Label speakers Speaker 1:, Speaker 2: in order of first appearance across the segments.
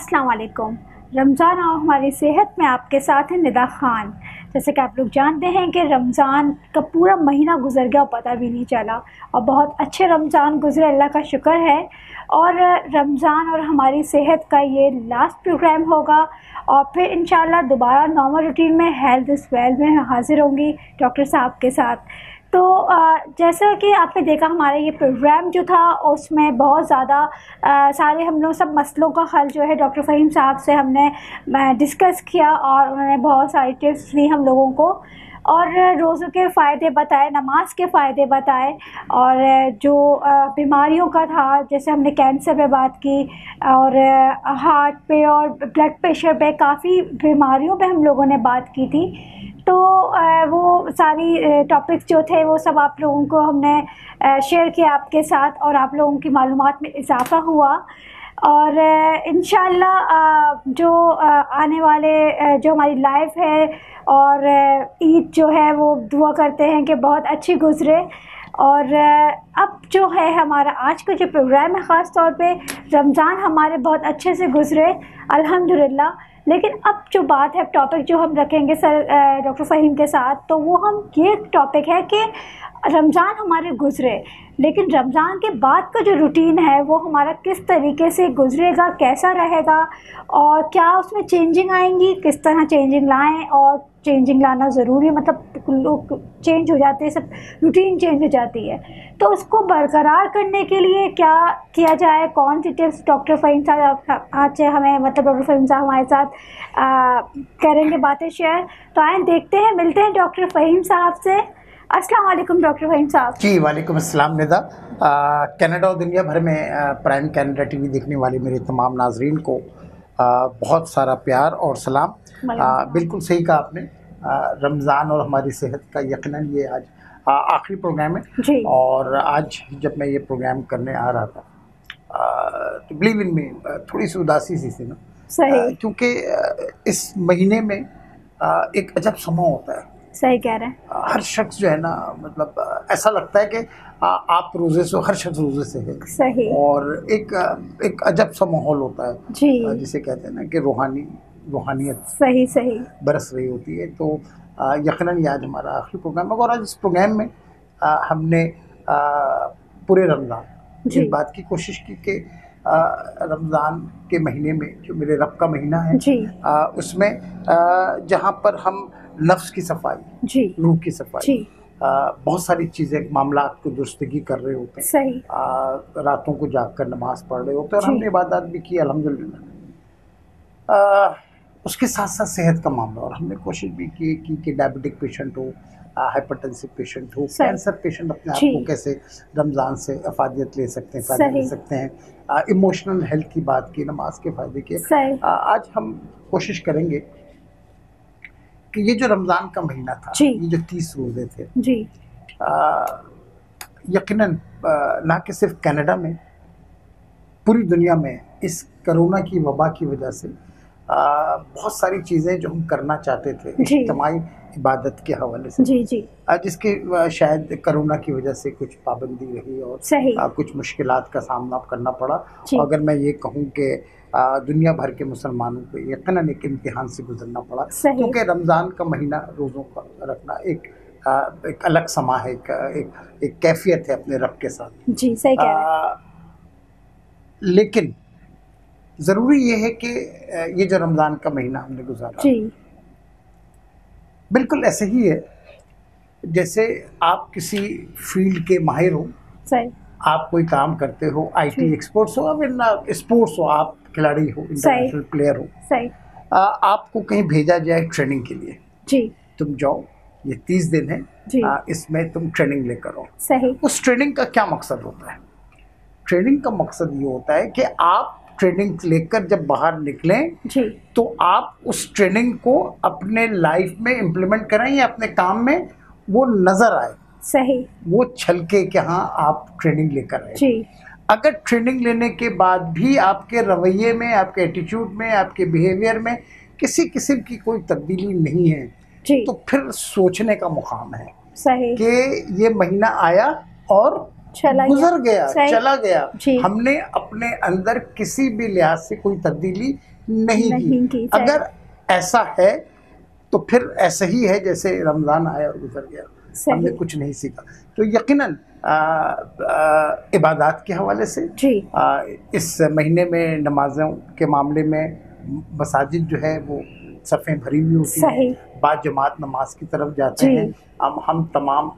Speaker 1: अस्सलाम वालेकुम। रमज़ान और हमारी सेहत में आपके साथ है निदा खान। जैसे कि आप लोग जानते हैं कि रमज़ान का पूरा महीना गुजर गया और पता भी नहीं चला, और बहुत अच्छे रमज़ान गुजरे, अल्लाह का शुक्र है। और रमज़ान और हमारी सेहत का ये लास्ट प्रोग्राम होगा, और फिर इंशाल्लाह दोबारा नॉर्मल रूटीन में हेल्थ इज़ वेल्थ में हाज़िर होंगी डॉक्टर साहब के साथ। तो जैसा कि आपने देखा हमारा ये प्रोग्राम जो था उसमें बहुत ज़्यादा सारे हम लोग सब मसलों का हल जो है डॉक्टर फ़हीम साहब से हमने डिस्कस किया, और उन्होंने बहुत सारी टिप्स दी हम लोगों को, और रोज़ों के फ़ायदे बताए, नमाज के फ़ायदे बताए, और जो बीमारियों का था, जैसे हमने कैंसर पे बात की, और हार्ट पे और ब्लड प्रेशर पे, काफ़ी बीमारियों पे हम लोगों ने बात की थी। तो वो सारी टॉपिक्स जो थे वो सब आप लोगों को हमने शेयर किया आपके साथ, और आप लोगों की मालूमात में इजाफ़ा हुआ। और इंशाअल्लाह जो आने वाले जो हमारी लाइफ है और ईद जो है वो दुआ करते हैं कि बहुत अच्छी गुज़रे। और अब जो है हमारा आज का जो प्रोग्राम है, ख़ास तौर पे रमज़ान हमारे बहुत अच्छे से गुज़रे अल्हम्दुलिल्लाह। लेकिन अब जो बात है, टॉपिक जो हम रखेंगे सर डॉक्टर फ़हीम के साथ, तो वो हम ये टॉपिक है कि रमज़ान हमारे गुज़रे, लेकिन रमज़ान के बाद का जो रूटीन है वो हमारा किस तरीके से गुज़रेगा, कैसा रहेगा, और क्या उसमें चेंजिंग आएंगी, किस तरह चेंजिंग लाएं, और चेंजिंग लाना ज़रूरी है, मतलब लोग चेंज हो जाते हैं, सब रूटीन चेंज हो जाती है, तो उसको बरकरार करने के लिए क्या किया जाए, कौन सी टिप्स डॉक्टर फ़हीम साहब आज हमें, मतलब डॉक्टर फ़हीम साहब हमारे साथ करेंगे बातें शेयर। तो आए देखते हैं, मिलते हैं डॉक्टर फ़हीम साहब से। अस्सलाम वालेकुम डॉक्टर फ़हीम साहब।
Speaker 2: जी वालेकुम अस्सलाम निदा। कनाडा और दुनिया भर में प्राइम कनाडा टीवी देखने वाले मेरे तमाम नाजरीन को बहुत सारा प्यार और सलाम। बिल्कुल सही कहा आपने, रमज़ान और हमारी सेहत का यकीनन ये आज आखिरी प्रोग्राम है
Speaker 1: जी।
Speaker 2: और आज जब मैं ये प्रोग्राम करने आ रहा था तो बिलीव इन मी थोड़ी सी उदासी सी थी ना,
Speaker 1: सही।
Speaker 2: क्योंकि इस महीने में एक अजब समा होता है।
Speaker 1: सही कह रहे हैं।
Speaker 2: हर शख्स जो है ना, मतलब ऐसा लगता है कि आप रोज़े से, हर शख्स रोज़े से है।
Speaker 1: सही।
Speaker 2: और एक अजब सा माहौल होता है
Speaker 1: जी।
Speaker 2: जिसे कहते हैं ना कि रूहानियत
Speaker 1: सही सही
Speaker 2: बरस रही होती है। तो यकीनन ये आज हमारा आखिरी प्रोग्राम है, और आज इस प्रोग्राम में हमने पूरे रमज़ान इस बात की कोशिश की कि रमज़ान के महीने में, जो मेरे रब का महीना है, उसमें जहाँ पर हम नफ्स की सफाई, रूह की सफाई, बहुत सारी चीज़ें, मामलात को दुरुस्तगी कर रहे होते हैं,
Speaker 1: सही।
Speaker 2: रातों को जाग कर नमाज़ पढ़ रहे होते हैं, और हमने इबादत भी की अल्हम्दुलिल्लाह। उसके साथ साथ सेहत का मामला, और हमने कोशिश भी की कि डायबिटिक पेशेंट हो, हाइपरटेंसिव पेशेंट हो, कैंसर पेशेंट अपने आप को कैसे रमज़ान से अफादियत ले सकते हैं, फ़ायदा ले सकते हैं। इमोशनल हेल्थ की बात की, नमाज के फ़ायदे के। आज हम कोशिश करेंगे कि ये जो रमज़ान का महीना था, ये जो 30 रोज़े थे, यकीनन ना कि सिर्फ कनाडा में, पूरी दुनिया में इस कोरोना की वबा की वजह से बहुत सारी चीज़ें जो हम करना चाहते थे इज्तिमाई इबादत के हवाले से, जिसके शायद कोरोना की वजह से कुछ पाबंदी रही और कुछ मुश्किलात का सामना करना पड़ा। और अगर मैं ये कहूँ कि दुनिया भर के मुसलमानों को यकीनन एक इम्तिहान से गुजरना पड़ा, क्योंकि रमज़ान का महीना रोज़ों का रखना एक अलग समा है, एक कैफियत है अपने रब के साथ।
Speaker 1: जी, सही कह रहे हैं।
Speaker 2: लेकिन ज़रूरी ये है कि ये जो रमज़ान का महीना हमने गुजारा, बिल्कुल ऐसे ही है जैसे आप किसी फील्ड के माहिर हो, आप कोई काम करते हो, IT एक्सपर्ट्स हो, फिर स्पोर्ट्स हो, आप खिलाड़ी हो, इंटरनेशनल प्लेयर हो, आपको कहीं भेजा जाए ट्रेनिंग के लिए, तुम जाओ, ये 30 दिन है, इसमें तुम ट्रेनिंग लेकर आओ। उस ट्रेनिंग का क्या मकसद होता है? ट्रेनिंग का मकसद ये होता है कि आप ट्रेनिंग लेकर जब बाहर निकलें तो आप उस ट्रेनिंग को अपने लाइफ में इम्प्लीमेंट करें, या अपने काम में वो नज़र आए, वो छलके कि हाँ आप ट्रेनिंग लेकर आए। अगर ट्रेनिंग लेने के बाद भी आपके रवैये में, आपके एटीट्यूड में, आपके बिहेवियर में किसी किस्म की कोई तब्दीली नहीं है, तो फिर सोचने का मुकाम है कि ये महीना आया और गुजर गया, चला गया, हमने अपने अंदर किसी भी लिहाज से कोई तब्दीली नहीं की। अगर ऐसा है तो फिर ऐसा ही है जैसे रमज़ान आया और गुजर गया, हमने कुछ नहीं सीखा। तो यकीनन इबादत के हवाले से इस महीने में नमाज़ों के मामले में मसाजिद जो है वो सफ़ें भरी हुई होती हैं, बाद जमात नमाज की तरफ जाते हैं। हम तमाम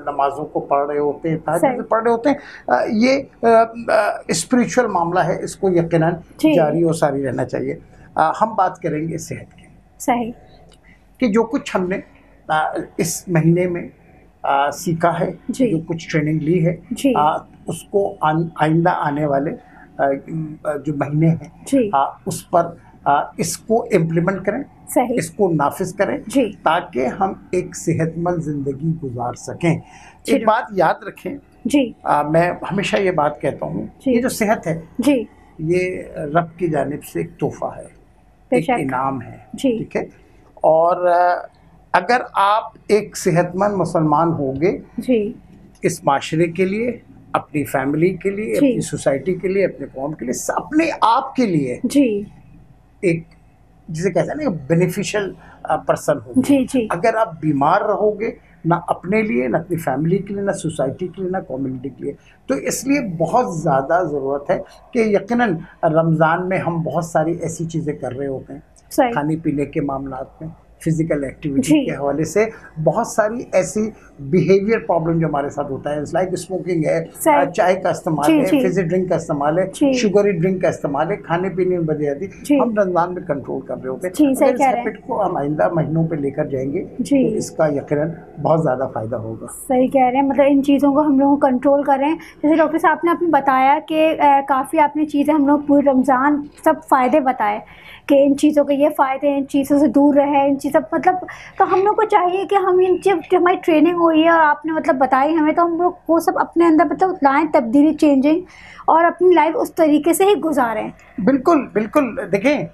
Speaker 2: नमाज़ों को पढ़ रहे होते हैं, तहज्जुद पढ़ रहे होते हैं। ये स्पिरिचुअल मामला है, इसको यकीनन जारी और सारी रहना चाहिए। हम बात करेंगे सेहत की, सही कि जो कुछ हमने इस महीने में सीखा है, जो कुछ ट्रेनिंग ली है, उसको आइंदा आने वाले जो महीने हैं उस पर इसको इम्प्लीमेंट करें, इसको नाफिज करें, ताकि हम एक सेहतमंद जिंदगी गुजार सकें। एक बात याद रखें, मैं हमेशा ये बात कहता हूँ, ये जो सेहत है ये रब की जानिब से एक तोहफा है, एक इनाम है, ठीक है। और अगर आप एक सेहतमंद मुसलमान होंगे इस माशरे के लिए, अपनी फैमिली के लिए, अपनी सोसाइटी के लिए, अपने कौम के लिए, अपने आप के लिए एक जिसे कहते हैं ना बेनिफिशियल पर्सन होंगे। अगर आप बीमार रहोगे, ना अपने लिए, ना अपनी फैमिली के लिए, ना सोसाइटी के लिए, ना कम्युनिटी के लिए, तो इसलिए बहुत ज़्यादा ज़रूरत है कि यकीनन रमज़ान में हम बहुत सारी ऐसी चीज़ें कर रहे होते हैं, खाने पीने के मामलात में, फिजिकल एक्टिविटी के हवाले से बहुत सारी ऐसी बिहेवियर प्रॉब्लम जो हमारे साथ होता है, लाइक स्मोकिंग है, चाय का इस्तेमाल है, फिजी ड्रिंक का इस्तेमाल है, शुगरी ड्रिंक का इस्तेमाल है, खाने पीने में बदहयाती हम रमजान में कंट्रोल कर रहे होते हैं। अगर इस हैबिट को हम आइंदा महीनों पे लेकर जाएंगे तो इसका यकीनन बहुत ज़्यादा फायदा होगा।
Speaker 1: सही कह रहे हैं, मतलब इन चीज़ों को हम लोग कंट्रोल करें। जैसे डॉक्टर साहब ने आपने बताया कि काफ़ी आपने चीज़ें हम लोग पूरे रमज़ान सब फ़ायदे बताए कि इन चीज़ों के ये फ़ायदे हैं, इन चीज़ों से दूर रहे, इन चीज़ों मतलब, तो हम लोग को चाहिए कि हम इन जब हमारी ट्रेनिंग हुई है और आपने मतलब बताई हमें, तो हम लोग वो सब अपने अंदर मतलब लाएँ तब्दीली, चेंजिंग, और अपनी लाइफ उस तरीके से ही गुजारें।
Speaker 2: बिल्कुल बिल्कुल। देखें,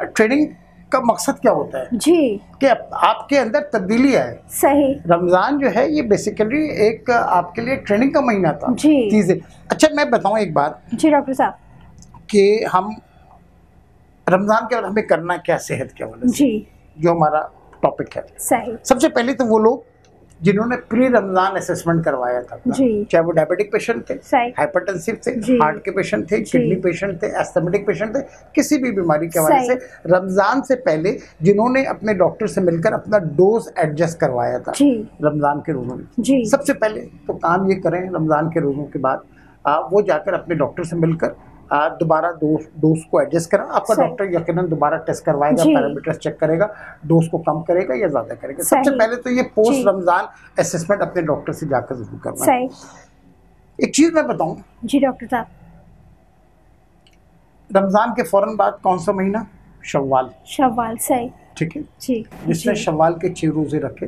Speaker 2: ट्रेनिंग का मकसद क्या होता है कि आपके अंदर तब्दीली आए।
Speaker 1: सही।
Speaker 2: रमज़ान जो है ये बेसिकली एक आपके लिए ट्रेनिंग का महीना था। चीज़ें अच्छा, मैं बताऊँ एक बात
Speaker 1: डॉक्टर साहब
Speaker 2: कि हम रमज़ान के बाद हमें करना क्या सेहत के हवाले से, जो हमारा टॉपिक है।
Speaker 1: सही।
Speaker 2: सबसे पहले तो वो लोग जिन्होंने प्री रमज़ान असेसमेंट करवाया था, चाहे वो डायबिटिक पेशेंट थे, हाइपरटेंसिव थे, हार्ट के पेशेंट थे, किडनी पेशेंट थे, एस्थमेटिक पेशेंट थे, किसी भी बीमारी के हवाले से रमज़ान से पहले जिन्होंने अपने डॉक्टर से मिलकर अपना डोज एडजस्ट करवाया था रमज़ान के रोज़ों में, सबसे पहले तो काम ये करें रमज़ान के रोज़ों के बाद वो जाकर अपने डॉक्टर से मिलकर दोबारा डोज को एडजस्ट करा। आपका डॉक्टर यकीनन दोबारा टेस्ट करवाएगा, पैरामीटर्स चेक करेगा, डोज को कम करेगा या ज़्यादा करेगा। सबसे पहले तो ये पोस्ट रमज़ान असेसमेंट अपने डॉक्टर से जाकर जरूर करना है। एक चीज़ मैं बताऊं
Speaker 1: डॉक्टर साहब,
Speaker 2: रमज़ान के फौरन बाद कौन सा महीना? शव्वाल।
Speaker 1: सही,
Speaker 2: ठीक है जी। जिसने शव्वाल के 6 रोजे रखे,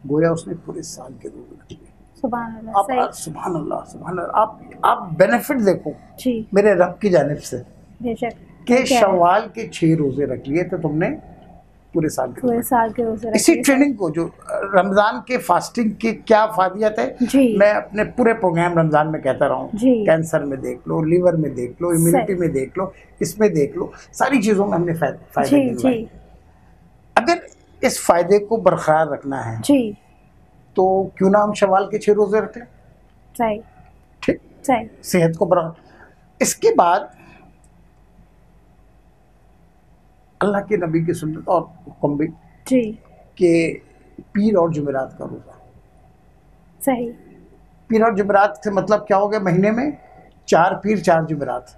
Speaker 2: गोया उसने पूरे साल के रोजे रखे। सुभान अल्लाह, सुभान अल्लाह, सुभान अल्लाह। आप बेनिफिट देखो मेरे रब की जानिब से कि शव्वाल के 6 रोजे रख लिए तो तुमने पूरे साल के रोजे। इसी ट्रेनिंग को जो रमज़ान के फास्टिंग की क्या फायदियत है, मैं अपने पूरे प्रोग्राम रमज़ान में कहता रहा हूँ। कैंसर में देख लो, लीवर में देख लो, इम्यूनिटी में देख लो, इसमें देख लो, सारी चीज़ों में हमने फायदे दिलवाए। अगर इस फायदे को बरकरार रखना है तो क्यों ना हम शवाल के 6 रोजे रख लें।
Speaker 1: सही,
Speaker 2: ठीक, सही, सेहत को बरकरार। इसके बाद अल्लाह के नबी की सुन्नत और हुक्म भी कि पीर और जुमेरात का रोज़ा।
Speaker 1: सही।
Speaker 2: पीर और जुमेरात से मतलब क्या हो गया? महीने में 4 पीर 4 जुमेरात,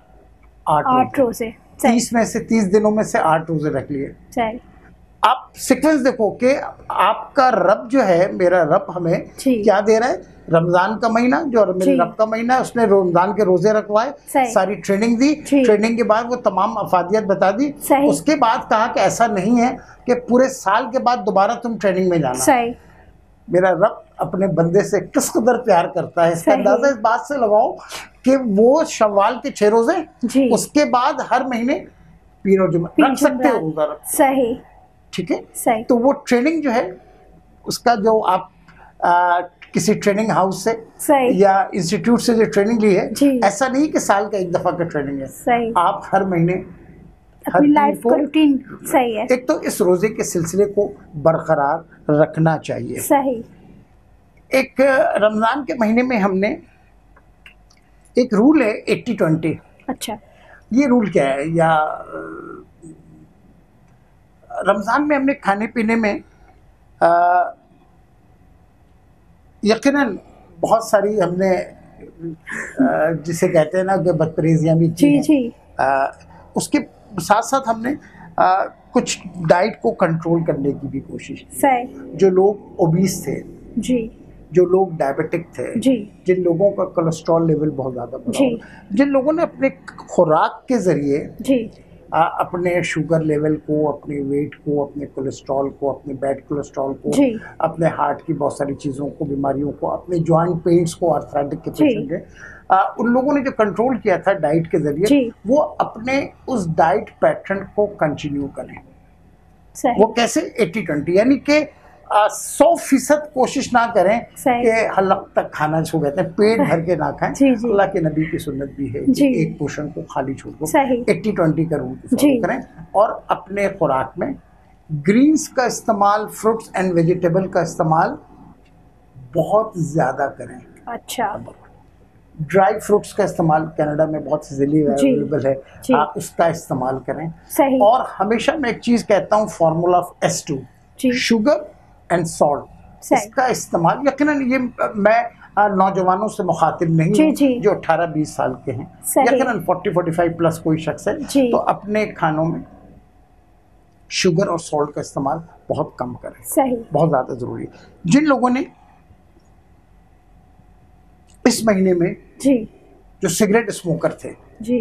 Speaker 2: 8 रोजे। 30 में से 30 दिनों में से 8 रोजे रख लिए।
Speaker 1: सही।
Speaker 2: आप सीक्वेंस देखो कि आपका रब जो है, मेरा रब हमें क्या दे रहा है। रमज़ान का महीना जो मेरे रब का महीना है, उसने रमज़ान के रोजे रखवाए, सारी ट्रेनिंग दी, ट्रेनिंग के बाद वो तमाम अफादियत बता दी। उसके बाद कहा कि ऐसा नहीं है कि पूरे साल के बाद दोबारा तुम ट्रेनिंग में जाना। मेरा रब अपने बंदे से किस कदर प्यार करता है, इसका अंदाजा इस बात से लगाओ कि वो शव्वाल के 6 रोजे, उसके बाद हर महीने पीर और जुमेरात रख सकते हो रोजा।
Speaker 1: सही,
Speaker 2: ठीक है। तो वो ट्रेनिंग जो है उसका जो आप किसी ट्रेनिंग हाउस से या इंस्टीट्यूट से जो ट्रेनिंग ली है, ऐसा नहीं कि साल का एक दफा का ट्रेनिंग है। आप हर महीने
Speaker 1: अपनी लाइफ का रूटीन सही है।
Speaker 2: एक तो इस रोजे के सिलसिले को बरकरार रखना चाहिए।
Speaker 1: सही।
Speaker 2: एक रमजान के महीने में हमने एक रूल है 80-20।
Speaker 1: अच्छा,
Speaker 2: ये रूल क्या है? या रमजान में हमने खाने पीने में यकीनन बहुत सारी हमने जिसे कहते हैं ना कि बदपरहेजियाँ भी की हैं। उसके साथ साथ हमने कुछ डाइट को कंट्रोल करने की भी कोशिश की। जो लोग ओबीस थे जी, जो लोग डायबिटिक थे जी, जिन लोगों का कोलेस्ट्रॉल लेवल बहुत ज़्यादा बढ़ा, जिन लोगों ने अपने खुराक के ज़रिए जी अपने शुगर लेवल को, अपने वेट को, अपने कोलेस्ट्रॉल को, अपने बैड कोलेस्ट्रॉल को, अपने हार्ट की बहुत सारी चीज़ों को, बीमारियों को, अपने जॉइंट पेन्स को, आर्थराइटिक के पेशेंट है, उन लोगों ने जो कंट्रोल किया था डाइट के ज़रिए, वो अपने उस डाइट पैटर्न को कंटिन्यू करें। वो कैसे? 80-20, यानी कि 100% कोशिश ना करें कि हलक तक खाना छू कहते हैं, पेट भर के ना खाएं। अल्लाह के नबी की सुन्नत भी है कि एक पोर्शन को खाली छोड़ दो। 80-20 का रूल फॉलो करें और अपने खुराक में ग्रीन्स का इस्तेमाल, फ्रूट्स एंड वेजिटेबल का इस्तेमाल बहुत ज़्यादा करें। अच्छा, ड्राई फ्रूट्स का इस्तेमाल कनाडा में बहुत इजीली अवेलेबल है, आप उसका इस्तेमाल करें। और हमेशा मैं एक चीज़ कहता हूँ, formula of S2, sugar and salt, इसका इस्तेमाल यकीनन, ये मैं नौजवानों से मुखातिब नहीं हूँ जो 18-20 साल के हैं, यकीनन 40-45 प्लस कोई शख्स है तो अपने खानों में शुगर और सॉल्ट का इस्तेमाल बहुत कम करें। सही, बहुत ज़्यादा ज़रूरी है। जिन लोगों ने इस महीने में जी जो सिगरेट स्मोकर थे जी,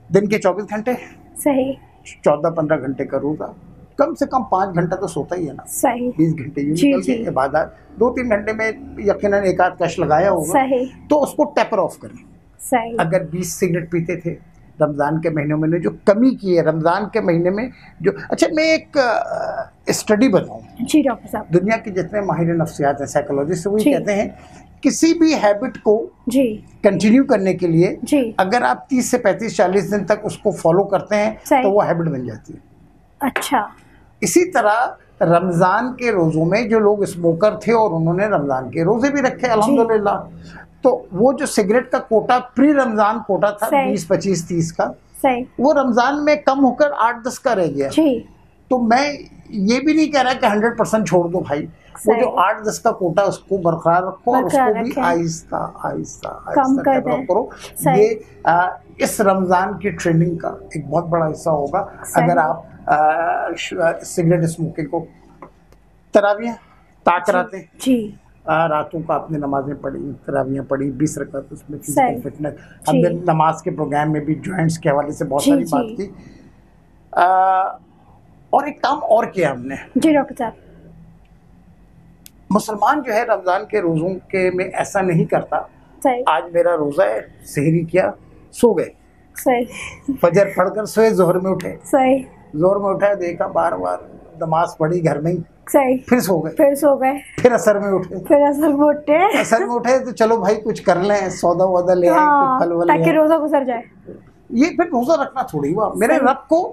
Speaker 2: दिन के 24 घंटे, सही, 14-15 घंटे का रोजा, कम से कम 5 घंटा तो सोता ही है ना, सही, 20 घंटे यूं निकल के इबादत, 2-3 घंटे में यकीनन एक आध कश लगाया होगा, सही, तो उसको टेपर ऑफ करें। सही। अगर 20 सिगरेट पीते थे रमज़ान के महीनों में, जो कमी की है रमज़ान के महीने में जो, अच्छा मैं एक स्टडी बताऊँ जी डॉक्टर साहब, दुनिया के जितने माहिर नफ्सियात हैं, साइकोलॉजिस्ट, वही कहते हैं किसी भी हैबिट को जी कंटिन्यू करने के लिए जी अगर आप 30 से 35-40 दिन तक उसको फॉलो करते हैं तो वो हैबिट बन जाती है। अच्छा, इसी तरह रमज़ान के रोज़ों में जो लोग स्मोकर थे और उन्होंने रमज़ान के रोज़े भी रखे अल्हम्दुलिल्लाह, तो वो जो सिगरेट का कोटा प्री रमज़ान कोटा था 20, 25, 30 का, वो रमज़ान में कम होकर 8-10 का रह गया। तो मैं ये भी नहीं कह रहा कि 100% छोड़ दो भाई, वो जो 8-10 का कोटा उसको बरकरार रखो और उसको भी आहिस्ता आहिस्ता करो। ये इस रमज़ान की ट्रेनिंग का एक बहुत बड़ा हिस्सा होगा अगर आप सिगरेट स्मोकिंग को। तरावियाँ ता कराते जी, रातों का आपने नमाजें पढ़ी, तरावियाँ पढ़ी, 20 रकात, उसमें फिजिकल फिटनेस, हमने नमाज के प्रोग्राम में भी जॉइंट्स के हवाले से बहुत सारी बात की। और एक काम और किया हमने जी डॉक्टर साहब, मुसलमान जो है रमज़ान के रोज़ों के में ऐसा नहीं करता, आज मेरा रोज़ा है, सहरी किया, सो गए, फजर पढ़कर सोए, जोहर में उठे, जोहर में उठा, देखा, बार-बार नमाज पढ़ी घर में ही, फिर सो गए, फिर असर में उठे, तो चलो भाई कुछ कर लें, सौदा वौदा ले आए, कुछ फल वल ताकि रोज़ा गुजर जाए। ये फिर रोज़ा रखना थोड़ी हुआ, मेरे रब को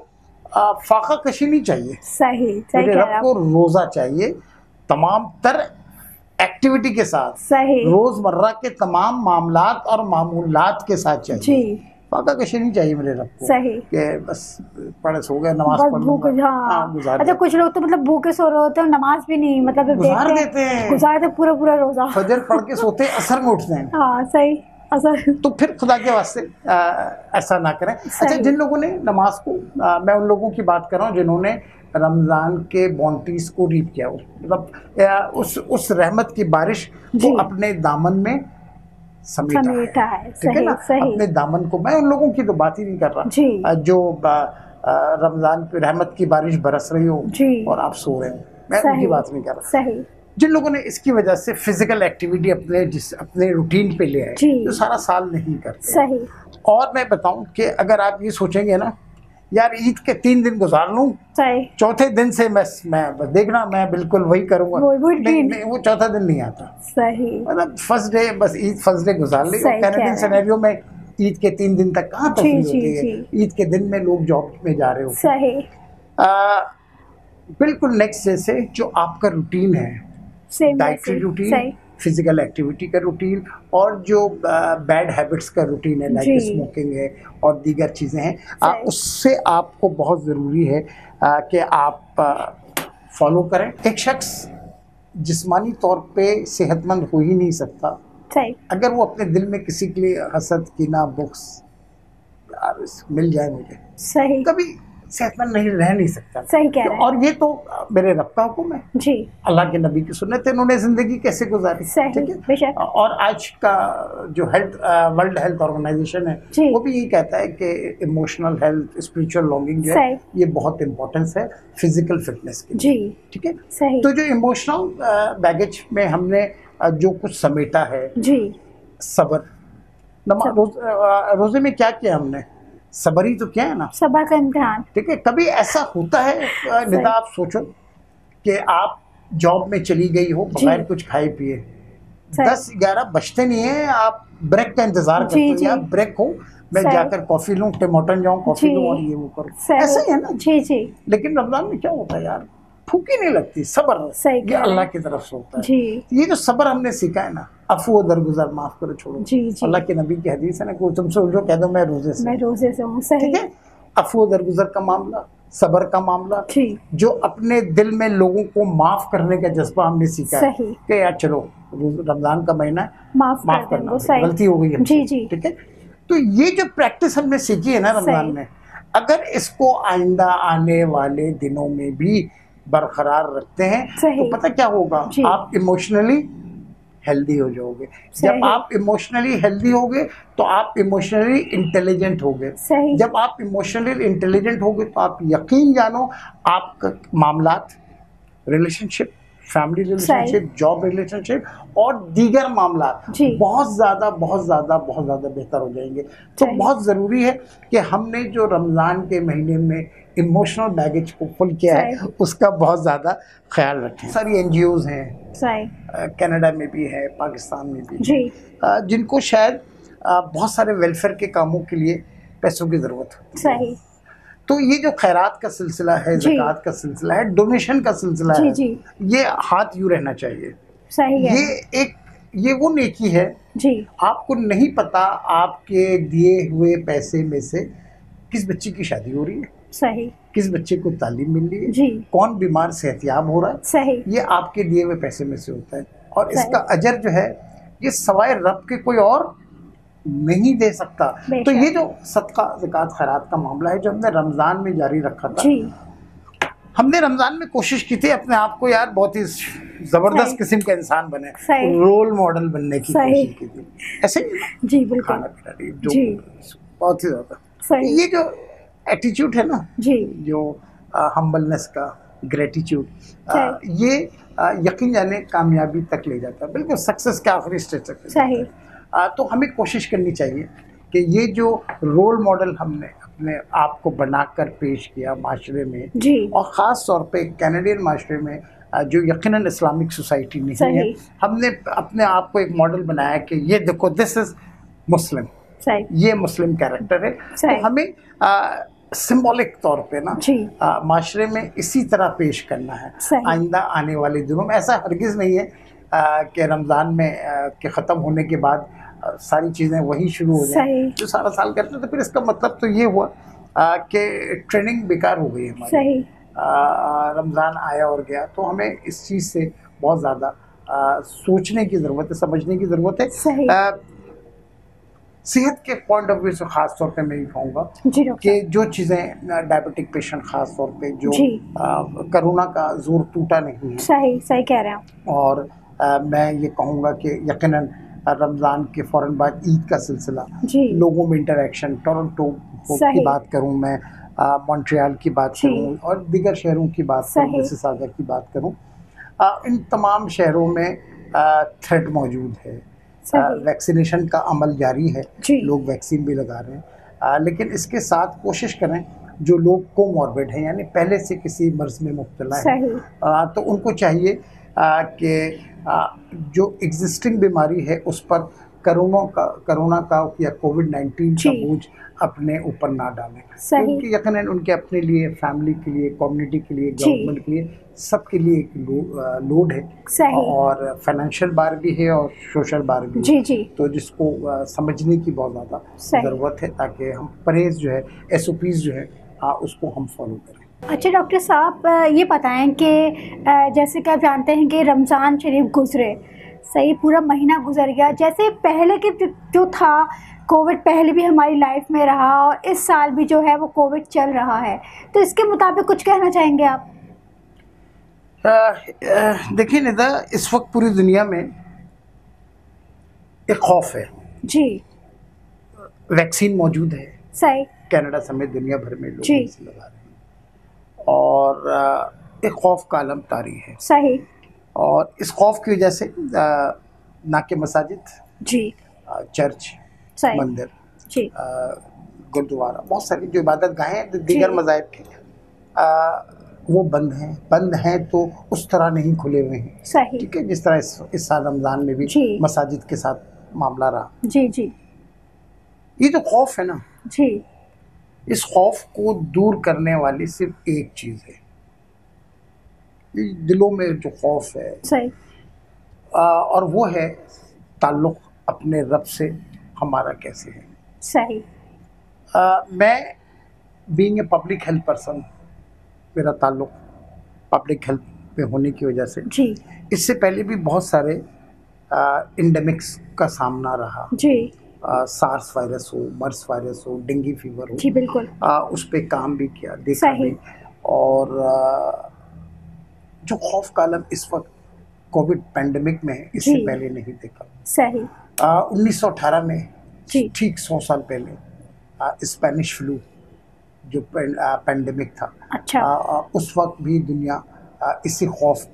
Speaker 2: फाका कशी नहीं चाहिए, सही, मेरे रब को रोज़ा चाहिए तमाम तर एक्टिविटी के साथ, सही, रोजमर्रा के तमाम मामलात और मामूलात के साथ चाहिए जी, फाका कशी नहीं चाहिए मेरे रब को, सही, कि बस पढ़े सो गए, नमाज पढ़ लूंगा, हाँ। अच्छा, कुछ लोग तो मतलब भूखे सो रहे होते हैं, नमाज भी नहीं, मतलब गुजार देते पूरा रोजा, फजर पढ़ के सोते, असर में उठते हैं, हाँ सही, असर, तो फिर खुदा के वास्ते ऐसा ना करें। अच्छा, जिन लोगों ने नमाज को, मैं उन लोगों की बात कर रहा हूँ जिन्होंने रमज़ान के बॉन्टीज को रीप किया, मतलब उस रहमत की बारिश को अपने दामन में समेटा है, ठीक है ना, अपने दामन को। मैं उन लोगों की तो बात ही नहीं कर रहा जो रमज़ान पे रहमत की बारिश बरस रही हो और आप सो रहे हो, मैं उनकी बात नहीं कर रहा। जिन लोगों ने इसकी वजह से फिजिकल एक्टिविटी अपने रूटीन पे ले आए, जो सारा साल नहीं करते। और मैं बताऊं कि अगर आप ये सोचेंगे ना, यार ईद के 3 दिन गुजार लूं, चौथे दिन से मैं देखना मैं बिल्कुल वही करूंगा, नहीं, वो चौथा दिन नहीं आता, सही, मतलब फर्स्ट डे बस ईद फर्स्ट डे गुजार ली। कैनेडियन सिनेरियो में ईद के 3 दिन तक कहाँ तफरीह होती है, ईद के दिन में लोग जॉब में जा रहे हो।
Speaker 1: सही।
Speaker 2: बिल्कुल नेक्स्ट जैसे जो आपका रूटीन है, डाइटरी रूटीन, फिजिकल एक्टिविटी का रूटीन, और जो बैड हैबिट्स का रूटीन है लाइक स्मोकिंग है और दीगर चीज़ें हैं, उससे आपको बहुत ज़रूरी है कि आप फॉलो करें। एक शख्स जिस्मानी तौर पे सेहतमंद हो ही नहीं सकता अगर वो अपने दिल में किसी के लिए हसद, कीना, बुक्स, यार मिल जाए मुझे, सही, कभी सेहतमंद रह नहीं सकता।
Speaker 1: सही कह रहे हैं।
Speaker 2: और ये तो मेरे रब का हुक्म है
Speaker 1: जी,
Speaker 2: अल्लाह के नबी की सुन्नत है, उन्होंने जिंदगी कैसे गुजारी, ठीक है। और आज का जो वर्ल्ड हेल्थ ऑर्गेनाइजेशन है वो भी यही कहता है कि इमोशनल हेल्थ, स्पिरिचुअल लॉन्गिंग जो है ये बहुत इंपॉर्टेंस है फिजिकल फिटनेस की,
Speaker 1: जी,
Speaker 2: ठीक है। तो जो इमोशनल बैगेज में हमने जो कुछ समेटा है, जी, सब्र, रोजे में क्या किया हमने, सब्र ही तो क्या है ना,
Speaker 1: सब्र का इम्तिहान,
Speaker 2: ठीक है। कभी ऐसा होता है निदा, आप सोचो कि आप जॉब में चली गई हो बगैर कुछ खाए पिए, 10-11 बजते नहीं है, आप ब्रेक का इंतजार करते हो, या ब्रेक हो मैं जाकर कॉफी लूं, टिमोटन जाऊं कॉफी लूं और ये वो करूं, ऐसा ही है ना।
Speaker 1: जी जी।
Speaker 2: लेकिन रमजान में क्या होता है यार, भूख ही नहीं लगती, सब्र ये अल्लाह की तरफ से होता है। ये जो सब्र हमने सीखा है ना, अफू दरगुजर, माफ करो, छोड़ो, अल्लाह के नबी की हदीस है ना, कोई तुमसे उलझो कह दो मैं रोजे से हूँ, ठीक है। अफू दरगुजर का मामला, सब्र का मामला, जो अपने दिल में लोगों को माफ करने का जज्बा हमने सीखा है कि यार चलो रमजान का महीना माफ करना, गलती हो गई है, ठीक है। तो ये जो प्रैक्टिस हमने सीखी है ना रमजान में, अगर इसको आइंदा आने वाले दिनों में भी बरकरार रखते हैं तो पता क्या होगा, आप इमोशनली हेल्दी हो जाओगे। जब आप इमोशनली हेल्दी होगे तो आप इमोशनली इंटेलिजेंट होगे। जब आप इमोशनली इंटेलिजेंट होगे तो आप यकीन जानो आपका मामलात, relationship, family relationship, job relationship और दीगर मामलात बहुत ज़्यादा बेहतर हो जाएंगे। तो बहुत ज़रूरी है कि हमने जो रमज़ान के महीने में इमोशनल बैगेज को फुल किया है उसका बहुत ज़्यादा ख्याल रखें। सारी NGOs हैं, कनाडा में भी है, पाकिस्तान में भी है, जिनको शायद बहुत सारे वेलफेयर के कामों के लिए पैसों की ज़रूरत होती है। तो ये जो खैरात का सिलसिला है, ज़कात का सिलसिला है, डोनेशन का सिलसिला है, ये हाथ यूँ रहना चाहिए। सही है। ये वो नेकी है जी, आपको नहीं पता आपके दिए हुए पैसे में से किस बच्चे की शादी हो रही है, सही, किस बच्चे को तालीम मिल रही है जी, कौन बीमार सेहतियाब हो रहा है, सही, ये आपके दिए हुए पैसे में से होता है। और इसका अजर जो है ये सवाए रब के कोई और नहीं दे सकता। तो ये जो सदका, ज़कात, खैरात का मामला है जो हमने रमज़ान में जारी रखा था, हमने रमज़ान में कोशिश की थी अपने आप को यार बहुत ही ज़बरदस्त किस्म का इंसान बने, रोल मॉडल बनने की कोशिश की थी, ऐसे जी, बिल्कुल, खाना पीना बहुत ही ज़्यादा। ये जो एटीट्यूड है ना जी, जो हम्बलनेस का, ग्रेटिट्यूड, ये यकीन जाने कामयाबी तक ले जाता है, बिल्कुल सक्सेस के आखिरी स्टेज तक ले जाता है। तो हमें कोशिश करनी चाहिए कि ये जो रोल मॉडल हमने अपने आप को बनाकर पेश किया माशरे में जी, और ख़ास तौर पे कैनेडियन माशरे में जो यकीनन इस्लामिक सोसाइटी नहीं है, हमने अपने आप को एक मॉडल बनाया कि ये देखो दिस इज़ मुस्लिम, ये मुस्लिम कैरेक्टर है। तो हमें सिंबॉलिक तौर पे ना माशरे में इसी तरह पेश करना है आइंदा आने वाले दिनों में। ऐसा हरगिज़ नहीं है कि रमज़ान में के ख़त्म होने के बाद सारी चीज़ें वही शुरू हो जाएं जो सारा साल करते हैं, तो फिर इसका मतलब तो ये हुआ कि ट्रेनिंग बेकार हो गई हमारी। रमज़ान आया और गया, तो हमें इस चीज़ से बहुत ज़्यादा सोचने की ज़रूरत है, समझने की ज़रूरत है। सेहत के पॉइंट ऑफ व्यू से ख़ास तौर पे मैं ये कहूँगा कि जो चीज़ें डायबिटिक पेशेंट ख़ास तौर पे जो कोरोना का जोर टूटा नहीं है, सही कह रहे हैं। और मैं ये कहूँगा कि यकीनन रमज़ान के फ़ौरन बाद ईद का सिलसिला, लोगों में इंटरेक्शन, टोरंटो की बात करूँ मैं, मॉन्ट्रियल की बात करूँ और दीगर शहरों की बात करूँ, मिसिसागा की बात करूँ, इन तमाम शहरों में थ्रेट मौजूद है। वैक्सीनेशन का अमल जारी है, लोग वैक्सीन भी लगा रहे हैं, लेकिन इसके साथ कोशिश करें जो लोग कोमॉर्बिड हैं यानी पहले से किसी मर्ज में मुब्तला है, तो उनको चाहिए कि जो एग्जिस्टिंग बीमारी है उस पर कोरोना का या कोविड-19 का बोझ अपने ऊपर ना डालें, क्योंकि यकीनन उनके अपने लिए, फैमिली के लिए, कम्युनिटी के लिए, गवर्नमेंट के लिए, सबके लिए एक लोड है और फाइनेंशियल बार भी है और सोशल बार भी है। तो जिसको समझने की बहुत ज़्यादा ज़रूरत है ताकि हम परहेज जो है, SOPs जो है उसको हम फॉलो करें।
Speaker 1: अच्छा डॉक्टर साहब, ये बताएं कि जैसे कि आप जानते हैं कि रमज़ान शरीफ गुजरे, सही पूरा महीना गुजर गया, जैसे पहले के जो था कोविड पहले भी हमारी लाइफ में रहा और इस साल भी जो है वो कोविड चल रहा है, तो इसके मुताबिक कुछ कहना चाहेंगे आप?
Speaker 2: देखिए निदा, इस वक्त पूरी दुनिया में एक खौफ है
Speaker 1: जी।
Speaker 2: वैक्सीन मौजूद है,
Speaker 1: सही,
Speaker 2: कनाडा समेत दुनिया भर में लोग इसे लगा रहे हैं और एक खौफ का आलम तारी है।
Speaker 1: सही।
Speaker 2: और इस खौफ की वजह से ना के मसाजिद
Speaker 1: जी,
Speaker 2: चर्च, मंदिर, गुरुद्वारा, बहुत सारी जो इबादत गाहें दीगर मज़ाहिब की वो बंद हैं तो उस तरह नहीं खुले हुए हैं। ठीक है, जिस तरह इस साल रमज़ान में भी मसाजिद के साथ मामला रहा।
Speaker 1: जी जी।
Speaker 2: ये जो खौफ है ना
Speaker 1: जी,
Speaker 2: इस खौफ को दूर करने वाली सिर्फ एक चीज़ है, दिलों में जो खौफ है
Speaker 1: सही,
Speaker 2: और वो है ताल्लुक़ अपने रब से हमारा कैसे है।
Speaker 1: सही।
Speaker 2: मैं being a public health person, मेरा ताल्लुक़ पब्लिक हेल्थ पे होने की वजह से
Speaker 1: जी,
Speaker 2: इससे पहले भी बहुत सारे इंडेमिक्स का सामना रहा
Speaker 1: जी।
Speaker 2: सार्स वायरस हो, मर्स वायरस हो, डेंगू फीवर हो,
Speaker 1: जी बिल्कुल,
Speaker 2: उस पर काम भी किया, देखा भी। और जो खौफ का आलम इस वक्त कोविड पैंडेमिक में है, इससे पहले नहीं देखा।
Speaker 1: सही।
Speaker 2: 1918 में ठीक 100 साल पहले स्पेनिश फ्लू जो पैंडेमिक था,
Speaker 1: अच्छा,
Speaker 2: उस वक्त भी दुनिया इसी खौफ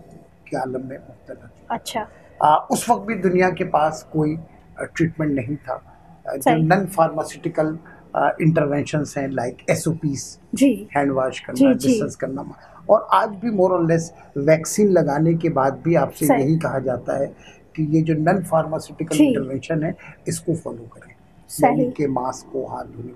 Speaker 2: के आलम में मुब्तला थी।
Speaker 1: अच्छा,
Speaker 2: उस वक्त भी दुनिया के पास कोई ट्रीटमेंट नहीं था। जो नॉन फार्मास्यूटिकल इंटरवेंशंस हैं लाइक SOPs, हैंड वॉश करना, डिस्टेंस करना, और आज भी मोर और लेस वैक्सीन लगाने के बाद भी आपसे यही कहा जाता है कि ये जो नॉन फार्मास्यूटिकल इंटरवेंशन है इसको फॉलो करें, यानी कि मास्क को, हाथ धोने।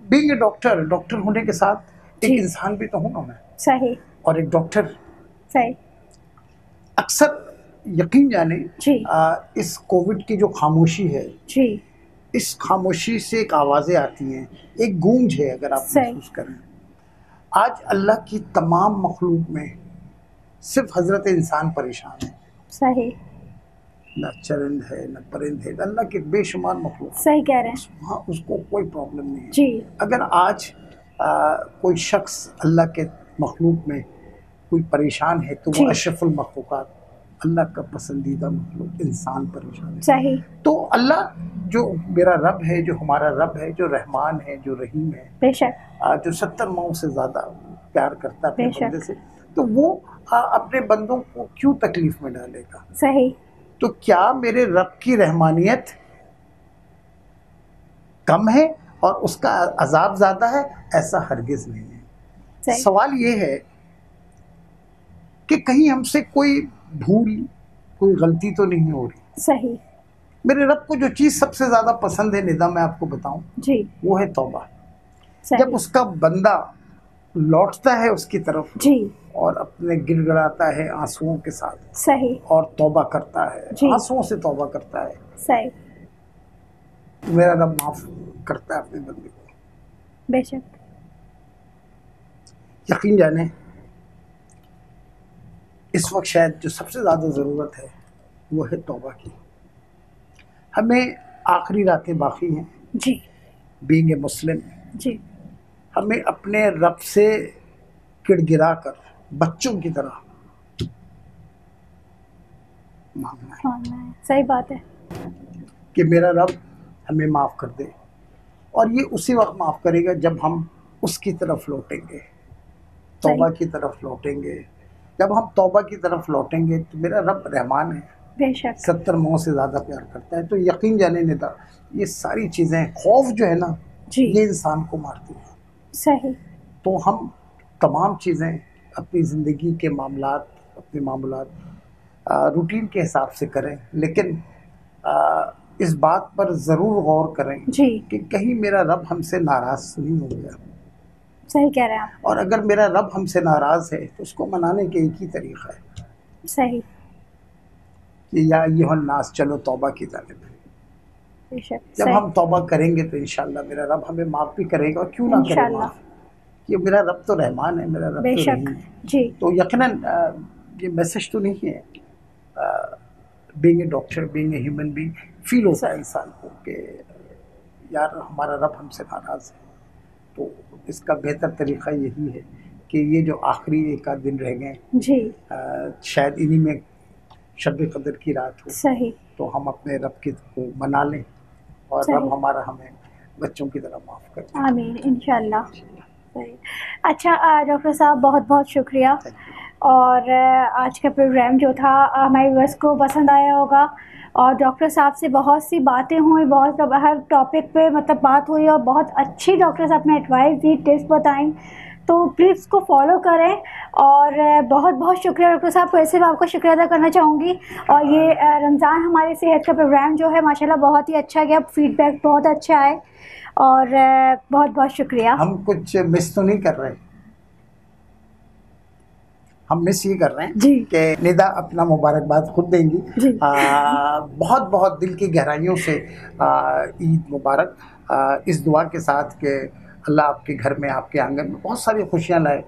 Speaker 2: बीइंग ए डॉक्टर होने के साथ एक इंसान भी तो हूँ ना मैं।
Speaker 1: सही। और
Speaker 2: एक डॉक्टर
Speaker 1: सही
Speaker 2: अक्सर यकीन जाने इस कोविड की जो खामोशी है
Speaker 1: जी,
Speaker 2: इस खामोशी से एक आवाज़ें आती हैं, एक गूंज है अगर आप महसूस करें। आज अल्लाह की तमाम मखलूक में सिर्फ हजरत इंसान परेशान है। सही। न चरिंद है न परिंद है, अल्लाह के बेशुमार मखलूक।
Speaker 1: सही कह रहे हैं।
Speaker 2: हाँ, उसको कोई प्रॉब्लम नहीं है
Speaker 1: जी।
Speaker 2: अगर आज कोई शख्स अल्लाह के मखलूक में कोई परेशान है तो वो अशरफुल मखलूकात, अल्लाह का पसंदीदा मखलूक इंसान परेशान है।
Speaker 1: सही। तो
Speaker 2: अल्लाह जो मेरा रब है, जो हमारा रब है, जो रहमान है, जो रहीम है,
Speaker 1: बेशक,
Speaker 2: जो 70 माओं से ज़्यादा प्यार करता है अपने बंदे से, तो वो अपने बंदों को क्यों तकलीफ में डालेगा।
Speaker 1: सही। तो
Speaker 2: क्या मेरे रब की रहमानियत कम है और उसका अजाब ज़्यादा है? ऐसा हरगिज़ नहीं है। सवाल ये है कि कहीं हमसे कोई भूल, कोई गलती तो नहीं हो रही।
Speaker 1: सही।
Speaker 2: मेरे रब को जो चीज़ सबसे ज़्यादा पसंद है निदा, मैं आपको बताऊं जी, वो है तौबा। जब उसका बंदा लौटता है उसकी तरफ जी और अपने गिड़गिड़ाता है आंसुओं के साथ, सही, और तौबा करता है, आंसुओं से तौबा करता है, सही, मेरा रब माफ करता है अपने बंदे को।
Speaker 1: बेशक।
Speaker 2: यकीन जाने इस वक्त शायद जो सबसे ज़्यादा ज़रूरत है वो है तौबा की। हमें आखिरी रातें बाकी हैं जी, बीइंग ए मुस्लिम जी, हमें अपने रब से गिड़गिड़ा कर बच्चों की तरह मांगना है।
Speaker 1: सही बात है
Speaker 2: कि मेरा रब हमें माफ़ कर दे, और ये उसी वक्त माफ़ करेगा जब हम उसकी तरफ लौटेंगे, तौबा की तरफ लौटेंगे। जब हम तौबा की तरफ लौटेंगे तो मेरा रब रहमान है, बेशक, 70 माओं से ज़्यादा प्यार करता है। तो यकीन जाने निदा, ये सारी चीज़ें, खौफ जो है ना जी, ये इंसान को मारती है।
Speaker 1: सही।
Speaker 2: तो हम तमाम चीज़ें अपनी ज़िंदगी के मामलात, अपने मामलात रूटीन के हिसाब से करें, लेकिन इस बात पर ज़रूर गौर करें
Speaker 1: जी
Speaker 2: कि कहीं मेरा रब हमसे नाराज़ नहीं हो गया।
Speaker 1: सही कह रहे हैं आप।
Speaker 2: और अगर मेरा रब हमसे नाराज़ है तो उसको मनाने के एक ही तरीक़ा है,
Speaker 1: सही,
Speaker 2: कि या अय्युहन्नास, चलो तौबा की जानिब। जब हम तौबा करेंगे तो इंशाल्लाह मेरा रब हमें माफ़ भी करेगा, और क्यों ना करे माफ़, कि मेरा रब तो रहमान है, मेरा रब तो रहीम
Speaker 1: जी।
Speaker 2: तो यकीनन ये मैसेज तो नहीं है, being a doctor, being a human being, feel होता है इंसान को कि यार हमारा रब हमसे नाराज़ है। तो इसका बेहतर तरीक़ा यही है कि ये जो आखिरी एक आध दिन रह गए
Speaker 1: जी,
Speaker 2: शायद इन्हीं में शब क़द्र की रात हो,
Speaker 1: सही,
Speaker 2: तो हम अपने रब को मना लें और रब हमारा हमें बच्चों की तरह माफ़ कर दें।
Speaker 1: आमीन इंशाल्लाह। सही। अच्छा डॉक्टर साहब, बहुत बहुत शुक्रिया। और आज का प्रोग्राम जो था हमारे व्यूअर्स को पसंद आया होगा, और डॉक्टर साहब से बहुत सी बातें हुई, बहुत हर टॉपिक पे मतलब बात हुई, और बहुत अच्छी डॉक्टर साहब ने एडवाइस दी, टिप्स बताई, तो प्लीज़ उसको फॉलो करें। और बहुत बहुत शुक्रिया डॉक्टर साहब, वैसे मैं आपका शुक्रिया अदा करना चाहूँगी। और ये रमज़ान हमारी सेहत का प्रोग्राम जो है माशाल्लाह बहुत ही अच्छा गया, फीडबैक बहुत अच्छा है, और बहुत बहुत शुक्रिया।
Speaker 2: हम कुछ मिस तो नहीं कर रहे, हम मिस ये कर रहे हैं कि निदा अपना मुबारकबाद खुद देंगी। बहुत बहुत दिल की गहराइयों से ईद मुबारक, इस दुआ के साथ कि अल्लाह आपके घर में, आपके आंगन में बहुत सारी खुशियाँ लाए,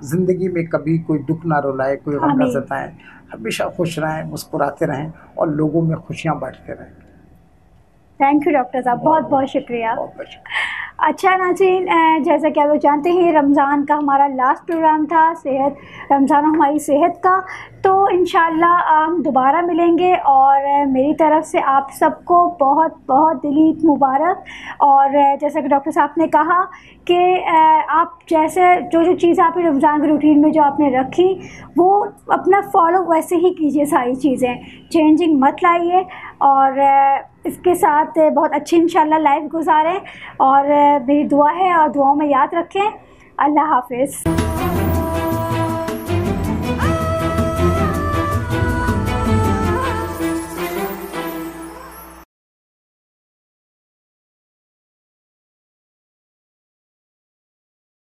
Speaker 2: ज़िंदगी में कभी कोई दुख ना रुलाए, कोई गम ना सताएं, हमेशा खुश रहें, मुस्कुराते रहें और लोगों में खुशियाँ बांटते रहें।
Speaker 1: थैंक यू डॉक्टर साहब, बहुत बहुत शुक्रिया। अच्छा नाज़रीन, जैसा कि आप लोग जानते हैं रमज़ान का हमारा लास्ट प्रोग्राम था, सेहत रमज़ान हमारी सेहत का। तो इंशाल्लाह हम दोबारा मिलेंगे, और मेरी तरफ़ से आप सबको बहुत बहुत दिली ईद मुबारक। और जैसा कि डॉक्टर साहब ने कहा कि आप जैसे जो चीज़ आपने रमज़ान के रूटीन में जो आपने रखी, वो अपना फॉलो वैसे ही कीजिए, सारी चीज़ें चेंजिंग मत लाइए, और इसके साथ बहुत अच्छी इंशाल्लाह लाइफ गुजारें। और मेरी दुआ है, और दुआओं में याद रखें। अल्लाह हाफ़िज़।